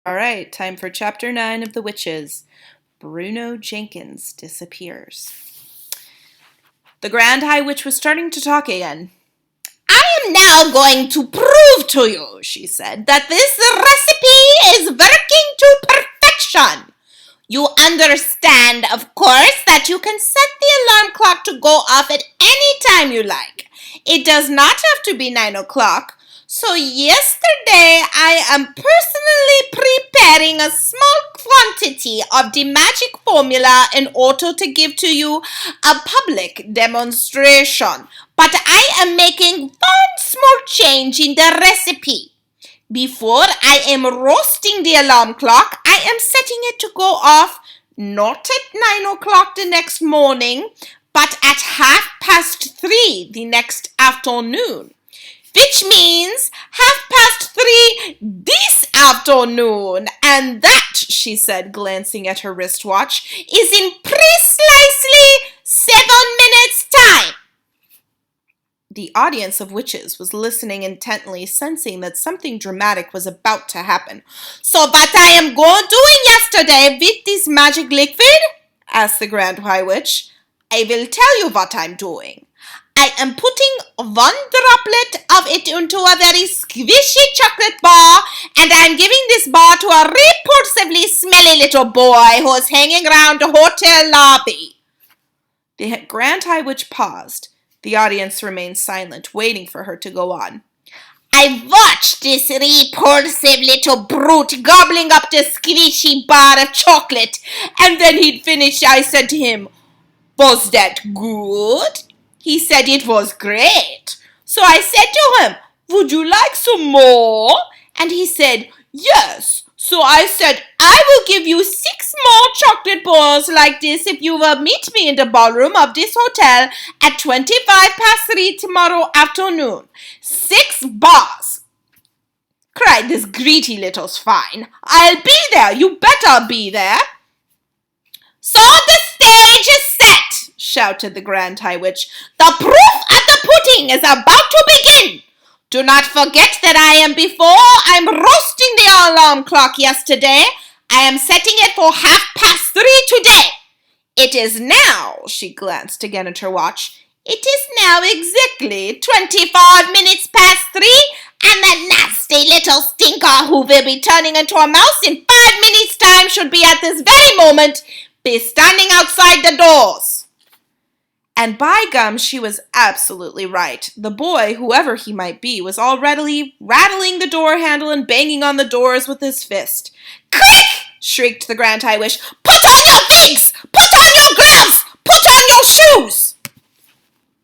All right, time for Chapter 9 of The Witches. Bruno Jenkins disappears. The Grand High Witch was starting to talk again. I am now going to prove to you, she said, that this recipe is working to perfection. You understand, of course, that you can set the alarm clock to go off at any time you like. It does not have to be 9 o'clock. So yesterday I am personally preparing a small quantity of the magic formula in order to give to you a public demonstration. But I am making one small change in the recipe. Before I am roasting the alarm clock, I am setting it to go off not at 9 o'clock the next morning, but at 3:30 the next afternoon. Which means 3:30 this afternoon. And that, she said, glancing at her wristwatch, is in precisely 7 minutes' time. The audience of witches was listening intently, sensing that something dramatic was about to happen. So what I am doing yesterday with this magic liquid? Asked the Grand High Witch. I will tell you what I'm doing. I am putting one droplet of it into a very squishy chocolate bar, and I am giving this bar to a repulsively smelly little boy who is hanging around the hotel lobby. The Grand High Witch paused. The audience remained silent, waiting for her to go on. I watched this repulsive little brute gobbling up the squishy bar of chocolate, and then he'd finished. I said to him, was that good? He said it was great. So I said to him, would you like some more? And he said, yes. So I said, I will give you 6 more chocolate bars like this if you will meet me in the ballroom of this hotel at 3:25 tomorrow afternoon. 6 bars, cried this greedy little swine. I'll be there. You better be there. So the stage is set, shouted the Grand High Witch. The proof of the pudding is about to begin. Do not forget that I'm roasting the alarm clock yesterday. I am setting it for 3:30 today. It is now, she glanced again at her watch, it is now exactly 25 minutes past 3, and the nasty little stinker who will be turning into a mouse in 5 minutes' time should be at this very moment be standing outside the doors. And by gum, she was absolutely right. The boy, whoever he might be, was already rattling the door handle and banging on the doors with his fist. Quick! Shrieked the Grand High Witch. Put on your wigs! Put on your gloves! Put on your shoes!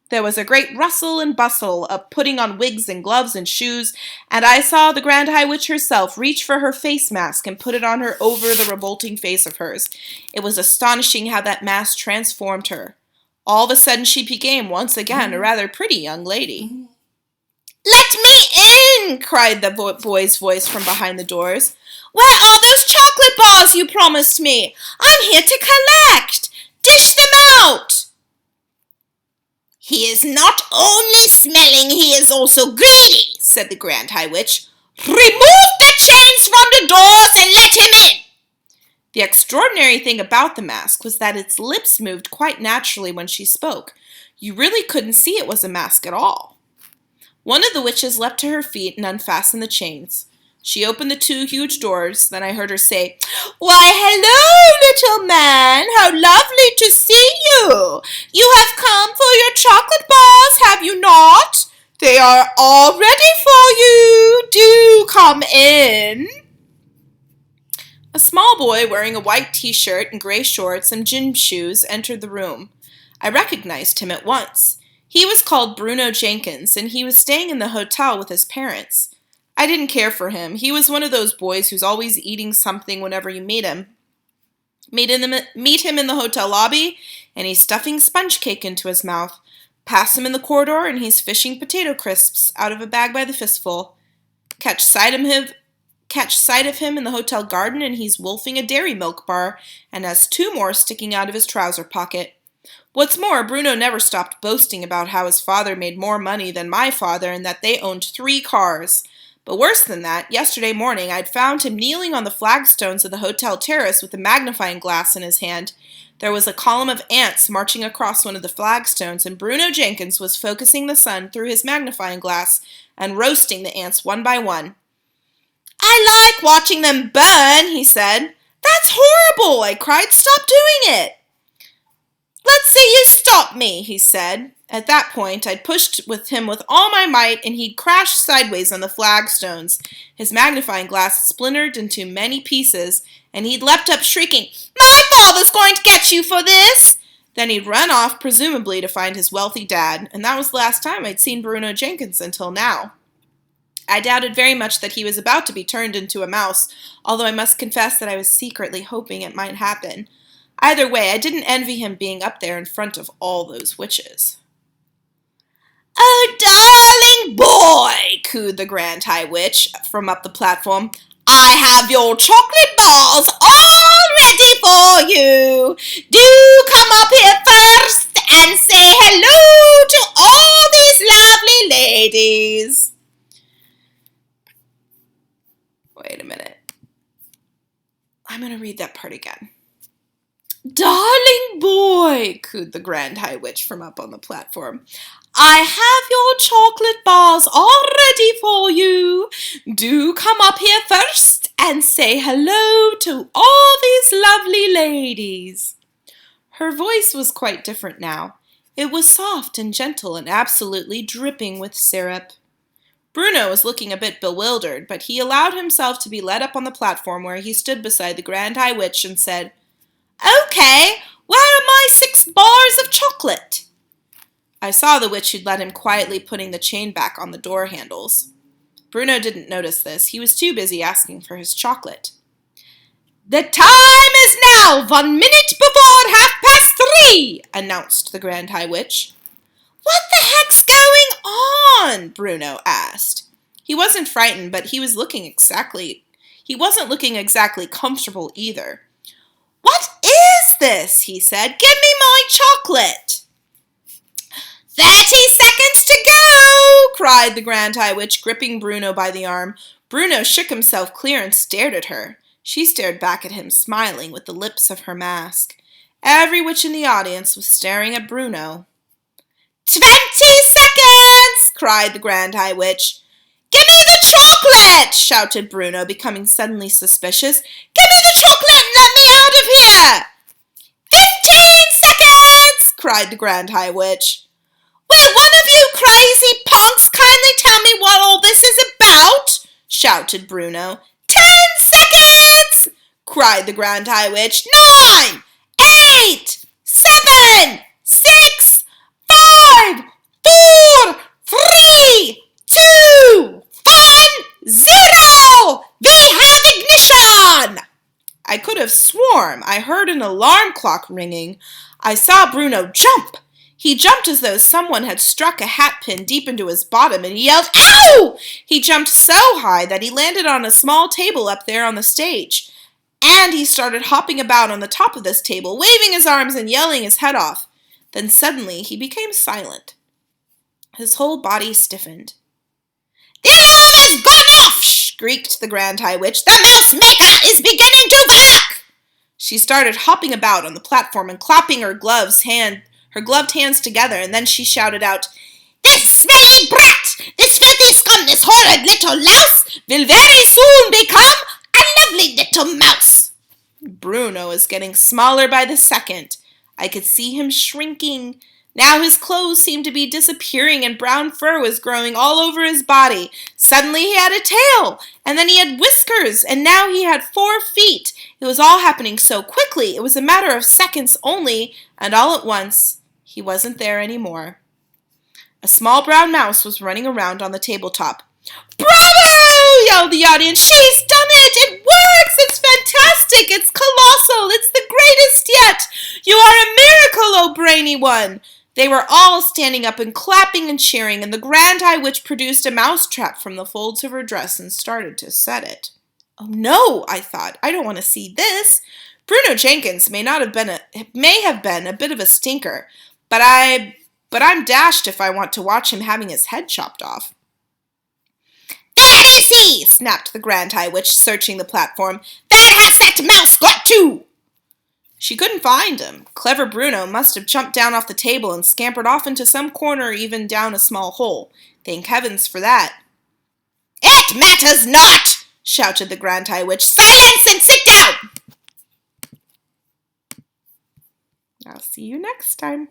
There was a great rustle and bustle of putting on wigs and gloves and shoes, and I saw the Grand High Witch herself reach for her face mask and put it on her over the revolting face of hers. It was astonishing how that mask transformed her. All of a sudden she became once again a rather pretty young lady. Let me in, cried the boy's voice from behind the doors. Where are those chocolate bars you promised me? I'm here to collect. Dish them out. He is not only smelling, he is also greedy, said the Grand High Witch. Remove the chains from the doors and let him in. The extraordinary thing about the mask was that its lips moved quite naturally when she spoke. You really couldn't see it was a mask at all. One of the witches leapt to her feet and unfastened the chains. She opened the 2 huge doors, then I heard her say, Why, hello, little man, how lovely to see you. You have come for your chocolate bars, have you not? They are all ready for you. Do come in. A small boy wearing a white t-shirt and gray shorts and gym shoes entered the room. I recognized him at once. He was called Bruno Jenkins, and he was staying in the hotel with his parents. I didn't care for him. He was one of those boys who's always eating something whenever you meet him. Meet him in the hotel lobby, and he's stuffing sponge cake into his mouth. Pass him in the corridor, and he's fishing potato crisps out of a bag by the fistful. Catch sight of him in the hotel garden, and he's wolfing a dairy milk bar and has 2 more sticking out of his trouser pocket. What's more, Bruno never stopped boasting about how his father made more money than my father and that they owned 3 cars. But worse than that, yesterday morning I'd found him kneeling on the flagstones of the hotel terrace with a magnifying glass in his hand. There was a column of ants marching across one of the flagstones, and Bruno Jenkins was focusing the sun through his magnifying glass and roasting the ants one by one. "I like watching them burn," he said. "That's horrible," I cried. "Stop doing it." "Let's see you stop me," he said. At that point, I'd pushed with him with all my might, and he'd crashed sideways on the flagstones. His magnifying glass splintered into many pieces, and he'd leapt up shrieking, "My father's going to get you for this!" Then he'd run off, presumably to find his wealthy dad, and that was the last time I'd seen Bruno Jenkins until now. I doubted very much that he was about to be turned into a mouse, although I must confess that I was secretly hoping it might happen. Either way, I didn't envy him being up there in front of all those witches. "Oh, darling boy," cooed the Grand High Witch from up the platform, "I have your chocolate balls all ready for you. Do come up here first and say hello to all these lovely ladies." Wait a minute. I'm going to read that part again. "Darling boy," cooed the Grand High Witch from up on the platform, "I have your chocolate bars all ready for you. Do come up here first and say hello to all these lovely ladies." Her voice was quite different now. It was soft and gentle and absolutely dripping with syrup. Bruno was looking a bit bewildered, but he allowed himself to be led up on the platform where he stood beside the Grand High Witch and said, "Okay, where are my 6 bars of chocolate?" I saw the witch who'd let him quietly putting the chain back on the door handles. Bruno didn't notice this. He was too busy asking for his chocolate. "The time is now 1 minute before 3:30, announced the Grand High Witch. "What the heck's going on?" Bruno asked. He wasn't frightened, but he wasn't looking exactly comfortable either. "What is this?" he said. "Give me my chocolate." 30 seconds to go, cried the Grand High Witch, gripping Bruno by the arm. Bruno shook himself clear and stared at her. She stared back at him, smiling with the lips of her mask. Every witch in the audience was staring at Bruno. 20 seconds, cried the Grand High Witch. Give me the chocolate, shouted Bruno, becoming suddenly suspicious. Give me the chocolate and let me out of here. 15 seconds, cried the Grand High Witch. Will one of you crazy punks kindly tell me what all this is about? Shouted Bruno. 10 seconds, cried the Grand High Witch. 9, 8, 7, 6, 5, 4, 3, 2, 1, 0! We have ignition! I could have sworn I heard an alarm clock ringing. I saw Bruno jump. He jumped as though someone had struck a hat pin deep into his bottom, and he yelled, "Ow!" He jumped so high that he landed on a small table up there on the stage. And he started hopping about on the top of this table, waving his arms and yelling his head off. Then suddenly he became silent. His whole body stiffened. The alarm has gone off, shrieked the Grand High Witch. The mouse maker is beginning to work! She started hopping about on the platform and clapping her gloved hands together, and then she shouted out, This smelly brat, this filthy scum, this horrid little louse will very soon become a lovely little mouse. Bruno was getting smaller by the second. I could see him shrinking. Now his clothes seemed to be disappearing and brown fur was growing all over his body. Suddenly he had a tail, and then he had whiskers, and now he had 4 feet. It was all happening so quickly. It was a matter of seconds only, and all at once, he wasn't there anymore. A small brown mouse was running around on the tabletop. Bravo! Yelled the audience. She's done it! It works! It's fantastic! It's colossal! It's the greatest yet! You are a miracle, oh brainy one! They were all standing up and clapping and cheering, and the Grand High Witch produced a mousetrap from the folds of her dress and started to set it. Oh no, I thought. I don't want to see this. Bruno Jenkins may have been a bit of a stinker, but I'm dashed if I want to watch him having his head chopped off. This Where is he? Snapped the Grand High Witch, searching the platform. Where has that mouse got to? She couldn't find him. Clever Bruno must have jumped down off the table and scampered off into some corner or even down a small hole. Thank heavens for that. It matters not, shouted the Grand High Witch. Silence and sit down! I'll see you next time.